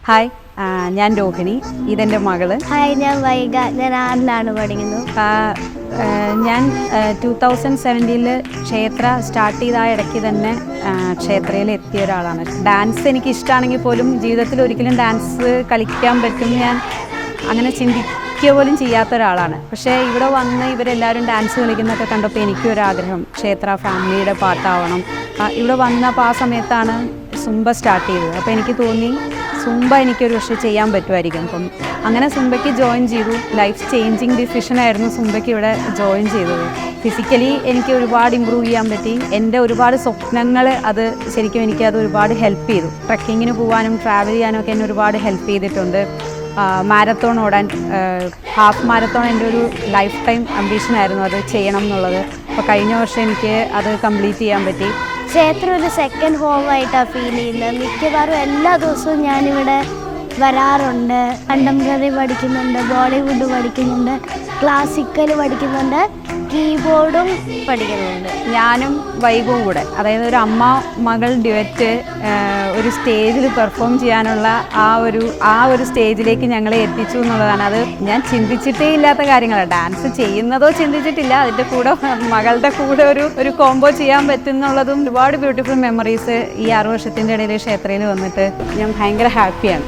Hi, ഞാൻ രോഹിണി. ഇതെൻ്റെ മകള്. ഹായ്, ഞാൻ വൈഗ. ഞാൻ 6ലാണ് പഠിക്കുന്നത്. ഞാൻ 2017 ക്ഷേത്ര സ്റ്റാർട്ട് ചെയ്ത ആ ഇടയ്ക്ക് തന്നെ ക്ഷേത്രയിൽ എത്തിയ ഒരാളാണ്. ഡാൻസ് എനിക്ക് ഇഷ്ടമാണെങ്കിൽ പോലും ജീവിതത്തിൽ ഒരിക്കലും ഡാൻസ് കളിക്കാൻ പറ്റും ഞാൻ അങ്ങനെ ചിന്തിക്കുക പോലും ചെയ്യാത്ത ഒരാളാണ്. പക്ഷേ ഇവിടെ വന്ന് ഇവരെല്ലാവരും ഡാൻസ് കളിക്കുന്നതൊക്കെ കണ്ടപ്പോൾ എനിക്കൊരാഗ്രഹം ക്ഷേത്ര ഫാമിലിയുടെ പാട്ടാവണം. ഇവിടെ വന്നപ്പോൾ ആ സമയത്താണ് സുംബ സ്റ്റാർട്ട് ചെയ്തത്. അപ്പോൾ എനിക്ക് തോന്നി സുംബ എനിക്കൊരു പക്ഷേ ചെയ്യാൻ പറ്റുമായിരിക്കും. അപ്പം അങ്ങനെ സുംബയ്ക്ക് ജോയിൻ ചെയ്തു. ലൈഫ് ചേഞ്ചിങ് ഡിസിഷനായിരുന്നു സുംബയ്ക്ക് ഇവിടെ ജോയിൻ ചെയ്തത്. ഫിസിക്കലി എനിക്ക് ഒരുപാട് ഇമ്പ്രൂവ് ചെയ്യാൻ പറ്റി. എൻ്റെ ഒരുപാട് സ്വപ്നങ്ങൾ അത് ശരിക്കും എനിക്കത് ഒരുപാട് ഹെൽപ്പ് ചെയ്തു. ട്രക്കിങ്ങിന് പോകാനും ട്രാവൽ ചെയ്യാനും ഒക്കെ എന്നെ ഒരുപാട് ഹെൽപ്പ് ചെയ്തിട്ടുണ്ട്. മാരത്തോൺ ഓടാൻ, ഹാഫ് മാരത്തോൺ എൻ്റെ ഒരു ലൈഫ് ടൈം അംബീഷനായിരുന്നു അത് ചെയ്യണം എന്നുള്ളത്. അപ്പോൾ കഴിഞ്ഞ വർഷം എനിക്ക് അത് കംപ്ലീറ്റ് ചെയ്യാൻ പറ്റി. ക്ഷേത്രം ഒരു സെക്കൻഡ് ഹോമായിട്ടാണ് ഫീൽ ചെയ്യുന്നത്. മിക്കവാറും എല്ലാ ദിവസവും ഞാനിവിടെ വരാറുണ്ട്. കണ്ടംപററി പഠിക്കുന്നുണ്ട്, ബോളിവുഡ് പഠിക്കുന്നുണ്ട്, ക്ലാസിക്കൽ പഠിക്കുന്നുണ്ട്, കീബോർഡും പഠിക്കുന്നുണ്ട്. ഞാനും വൈബും കൂടെ, അതായത് ഒരു അമ്മ മകൾ ഡ്യുവറ്റ് ഒരു സ്റ്റേജിൽ പെർഫോം ചെയ്യാനുള്ള ആ ഒരു സ്റ്റേജിലേക്ക് ഞങ്ങളെ എത്തിച്ചു എന്നുള്ളതാണ്. അത് ഞാൻ ചിന്തിച്ചിട്ടേ ഇല്ലാത്ത കാര്യങ്ങളാണ്. ഡാൻസ് ചെയ്യുന്നതോ ചിന്തിച്ചിട്ടില്ല, അതിൻ്റെ കൂടെ മകളുടെ കൂടെ ഒരു കോംബോ ചെയ്യാൻ പറ്റുന്നുള്ളതും ഒരുപാട് ബ്യൂട്ടിഫുൾ മെമ്മറീസ് ഈ 6 വർഷത്തിൻ്റെ ഇടയിൽ ക്ഷേത്രയിൽ വന്നിട്ട് ഞാൻ ഭയങ്കര ഹാപ്പിയാണ്.